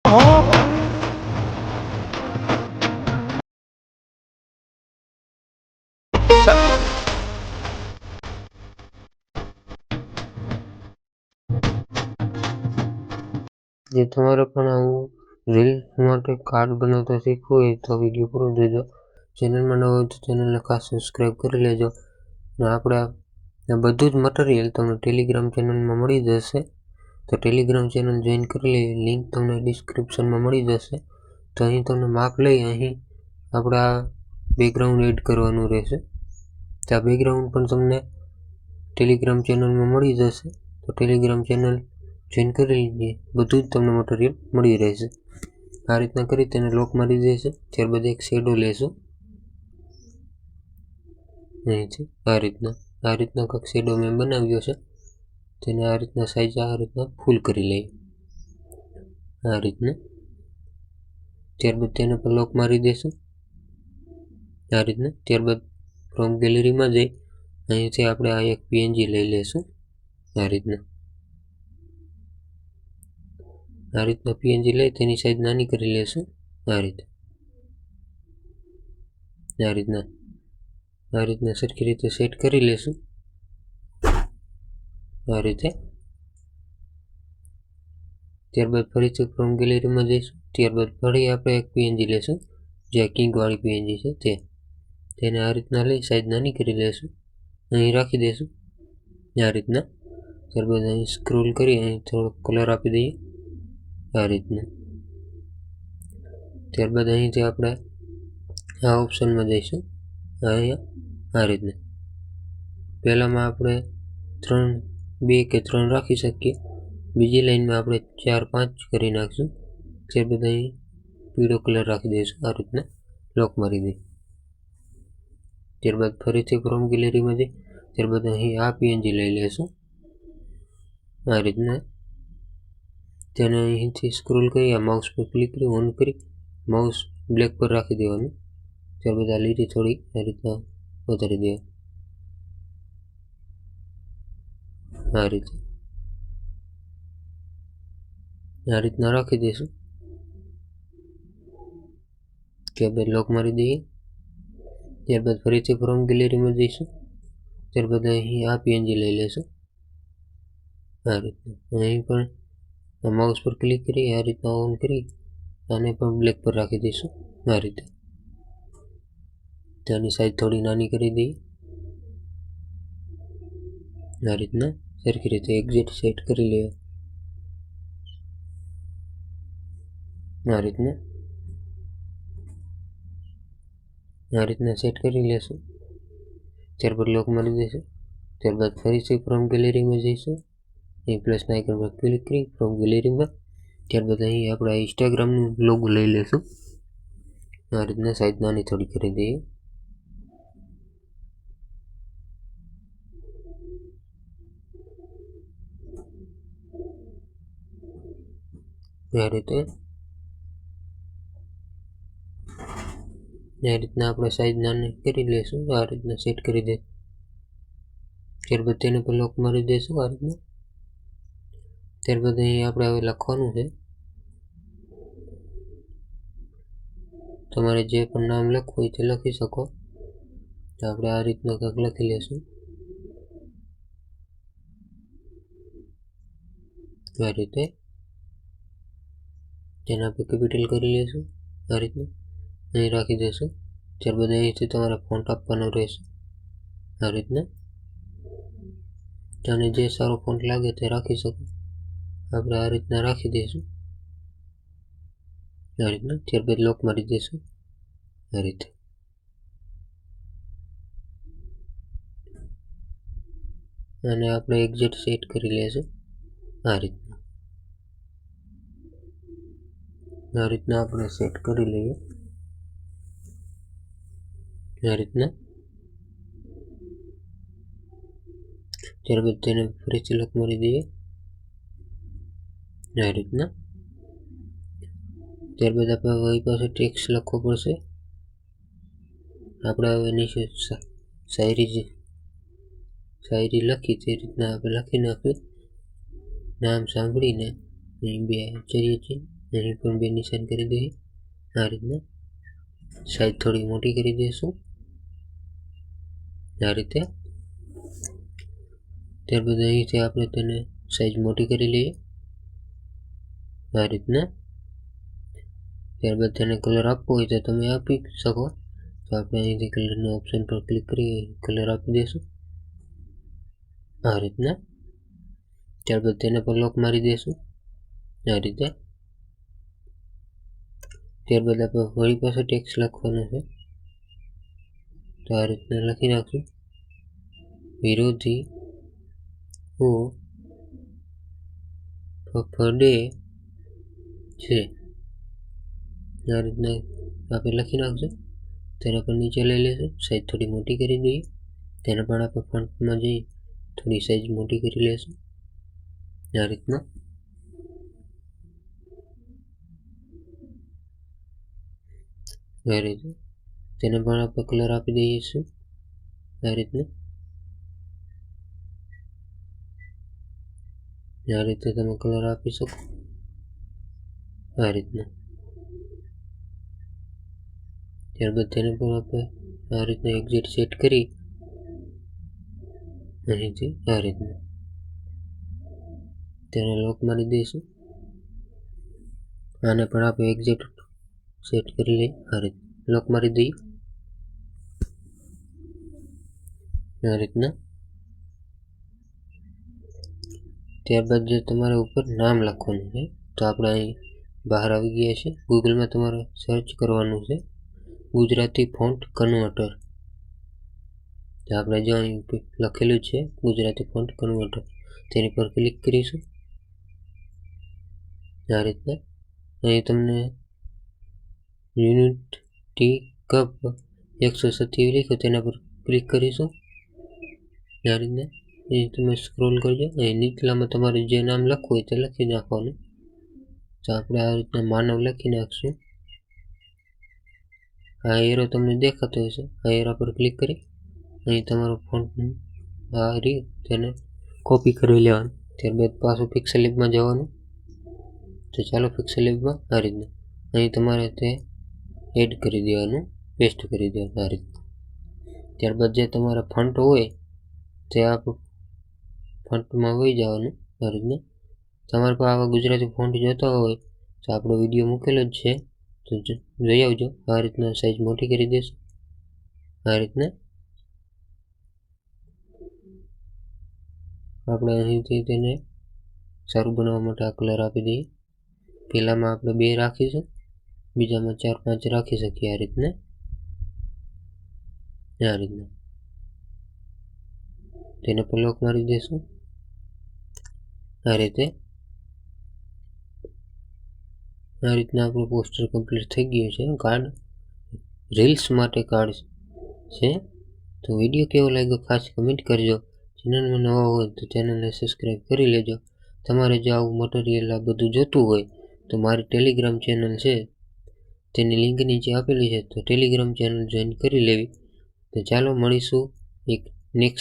જે તમારે પણ આવું રીલ માટે કાર્ડ બનાવતા શીખવું હોય તો વિડીયો પૂરો જોજો. ચેનલમાં ન હોય તો ચેનલને ખાસ સબસ્ક્રાઈબ કરી લેજો. અને આપણે બધું જ મટીરિયલ તમને ટેલિગ્રામ ચેનલમાં મળી જશે. તો ટેલિગ્રામ ચેનલ જોઈન કરી લે, લિંક તમને ડિસ્ક્રિપ્શનમાં મળી જશે. તો અહીં તમને માપ લઈ અહીં આપણે આ બેકગ્રાઉન્ડ એડ કરવાનું રહેશે. તો આ બેકગ્રાઉન્ડ પણ તમને ટેલિગ્રામ ચેનલમાં મળી જશે. તો ટેલિગ્રામ ચેનલ જોઈન કરી લીધી, બધું જ તમને મટીરિયલ મળી રહેશે. આ રીતના કરી તેને લોક મારી દઈશું. ત્યારબાદ એક શેડો લેશું અહીંથી આ રીતના કંઈક શેડો મેં બનાવ્યો છે. તેને આ રીતના સાઈઝ આ રીતના ફૂલ કરી લઈએ આ રીતના. ત્યારબાદ તેને પર લોક મારી દઈશું આ રીતના. ત્યારબાદ ફ્રોમ ગેલેરીમાં જઈ અહીંથી આપણે આ એક પીએનજી લઈ લઈશું આ રીતના. પીએનજી લઈ તેની સાઈઝ નાની કરી લેશું આ રીતના સરખી રીતે સેટ કરી લેશું આ રીતે. ત્યારબાદ ફરીથી ફ્રોમ ગેલેરીમાં જઈશું. ત્યારબાદ ફરી આપણે એક પીએનજી લેશું જે કિંગવાળી પીએનજી છે તેને આ રીતના લઈ સાઈઝ નાની કરી લેશું, અહીં રાખી દઈશું આ રીતના. ત્યારબાદ અહીં સ્ક્રોલ કરી અહીં થોડો કલર આપી દઈએ આ રીતના. ત્યારબાદ અહીંથી આપણે આ ઓપ્શનમાં જઈશું અહીંયા આ રીતના. પહેલામાં આપણે 2 કે 3 રાખી શકીએ, બીજી લાઈનમાં આપણે 4-5 કરી નાખશું. ત્યારબાદ અહીં પીળો કલર રાખી દઈશું આ રીતના, લોક મારી દઈએ. ત્યારબાદ ફરીથી ફ્રોમ ગેલેરીમાં જઈ ત્યારબાદ અહીં આ પીએનજી લઈ લેશું આ રીતના. તેને અહીંથી સ્ક્રોલ કરી આ માઉસ પર ક્લિક કરી ઓન કરી માઉસ બ્લેક પર રાખી દેવાનું. ત્યારબાદ આ લીટી થોડી આ રીતના વધારી દે આ રીતના રાખી દઈશું. ત્યારબાદ લોક મારી દઈએ. ત્યારબાદ ફરીથી ફ્રોમ ગેલેરીમાં જઈશું. ત્યારબાદ અહીં આ પીએનજી લઈ લેશું આ રીતના. અહીં પણ માઉસ પર ક્લિક કરી આ રીતના ઓન કરી આને પણ બ્લેક પર રાખી દઈશું આ રીતે. તેની સાઈઝ થોડી નાની કરી દઈએ આ રીતના. સરખી રીતે એક્ઝેક્ટ સેટ કરી લઈએ આ રીતના સેટ કરી લેશું. ત્યારબાદ લોક મારી દઈશું. ત્યારબાદ ફરીથી ફ્રોમ ગેલેરીમાં જઈશું. અહીં પ્લસના આઇકન પર ક્લિક કરી ફ્રોમ ગેલેરીમાં. ત્યારબાદ અહીં આપણે ઇન્સ્ટાગ્રામનું લોગો લઈ લઈશું આ રીતના, સાઈઝ નાની થોડી કરી દઈએ આ રીતના આપણે સાઈઝ નાની કરી લઈશું આ રીતના સેટ કરી દે. ત્યારબાદ તેને પર લોક મારી દઈશું આ રીતના. ત્યારબાદ અહીં આપણે હવે લખવાનું છે, તમારે જે પણ નામ લખવું હોય તે લખી શકો. તો આપણે આ રીતના કંઈક લખી લઈશું આ રીતે. તેને આપણે કેપિટલ કરી લઈશું આ રીતના, અહીં રાખી દઈશું. ત્યારબાદ અહીંથી તમારે ફોન્ટ આપવાનો રહેશે આ રીતના. અને જે સારો ફોન્ટ લાગે તે રાખી શકો. આપણે આ રીતના રાખી દઈશું આ રીતના. ત્યારબાદ લોક મારી દઈશું આ રીતે. અને આપણે એક્ઝેક્ટ સેટ કરી લઈશું આ રીતના આપણે સેટ કરી લઈએ આ રીતના. ત્યારબાદ તેને ફરીથી લોક મારી દઈએ આ રીતના. ત્યારબાદ આપણે વહી પાસે ટેક્સ્ટ લખવો પડશે. આપણે હવે નીચે શાયરી લખી તે રીતના આપણે લખી નાખ્યું. નામ સાંભળીને અહીં 2 આચાર્ય છે અહીં પણ 2 નિશાન કરી દઈએ. આ રીતના સાઈઝ થોડી મોટી કરી દઈશું આ રીતે. ત્યારબાદ અહીંથી આપણે તેને સાઈઝ મોટી કરી લઈએ આ રીતના. ત્યારબાદ તેને કલર આપવો હોય તો તમે આપી શકો. તો આપણે અહીંથી કલરના ઓપ્શન પર ક્લિક કરી કલર આપી દઈશું આ રીતના. ત્યારબાદ તેને પર લોક મારી દઈશું આ રીતે. ત્યારબાદ આપણે વળી પાસે ટેક્સ્ટ લખવાનું છે. તો આ રીતના લખી નાખશું, વિરોધી ઓ ફફડે છે. આ રીતના આપણે લખી નાખશું. તેને પણ નીચે લઈ લેશું, સાઈઝ થોડી મોટી કરી દઈએ. તેને પણ આપણે ફોન્ટમાં જઈ થોડી સાઈઝ મોટી કરી લેશું આ રીતના. આ રીતે તેને પણ આપણે કલર આપી દઈશું આ રીતના. આ રીતે તમે કલર આપી શકો આ રીતના. ત્યારબાદ તેને પણ આપણે આ રીતના એક્ઝેક્ટ સેટ કરી અહીંથી આ રીતના તેને લોક મારી દઈશું. આને પણ આપણે એક્ઝેક્ટ સેટ કરી લઈએ આ રીતે લોક મારી દઈએ આ રીતના. ત્યારબાદ જે તમારે ઉપર નામ લખવાનું છે, તો આપણે અહીં બહાર આવી ગયા છે. ગૂગલમાં તમારે સર્ચ કરવાનું છે ગુજરાતી ફોન્ટ કન્વર્ટર. તો આપણે જો અહીં લખેલું છે ગુજરાતી ફોન્ટ કન્વર્ટર, તેની પર ક્લિક કરીશું આ રીતના. અહીં તમને યુનિટ ટી કપ 127 લખો, તેના પર ક્લિક કરીશું આ રીતના. અહીં તમે સ્ક્રોલ કરજો, અહીં નીચલામાં તમારે જે નામ લખવું હોય તે લખી નાખવાનું. તો આપણે આ રીતના માનવ લખી નાખશું. આ એરો તમને દેખાતો હશે, આ એરો પર ક્લિક કરી અહીં તમારો ફોન્ટ આ રીત તેને કોપી કરી લેવાનું. ત્યારબાદ પાછું પિક્સેલ લેબમાં જવાનું. તો ચાલો પિક્સેલ લેબમાં આ રીતના અહીં તમારે તે એડ કરી દેવાનું, પેસ્ટ કરી દેવાનું આ રીતના. ત્યારબાદ જે તમારા ફોન્ટ હોય તે આપ ફોન્ટમાં વહી જવાનું આ રીતના. તમારે પાસે આવા ગુજરાતી ફોન્ટ જોતા હોય તો આપણો વિડીયો મૂકેલો જ છે, તો જોઈ આવજો. આ રીતના સાઈઝ મોટી કરી દઈશું આ રીતના. આપણે અહીંથી તેને સારું બનાવવા માટે આ કલર આપી દઈએ. પહેલામાં આપણે 2 રાખીશું, બીજામાં 4-5 રાખી શકીએ આ રીતના. તેને પર લોક મારી દઈશું આ રીતે. આ રીતના આપણું પોસ્ટર કમ્પ્લીટ થઈ ગયું છે. કાર્ડ રીલ્સ માટે કાર્ડ છે. તો વિડીયો કેવો લાગ્યો ખાસ કમેન્ટ કરજો. ચેનલમાં નવા હોય તો ચેનલને સબસ્ક્રાઈબ કરી લેજો. તમારે જો આવું મટીરિયલ આ બધું જોતું હોય તો મારી ટેલિગ્રામ ચેનલ છે, તેની લિંક નીચે આપેલી છે, તો ટેલિગ્રામ ચેનલ જોઈન કરી લેવી. તો ચાલો મળીશું એક નેક્સ્ટ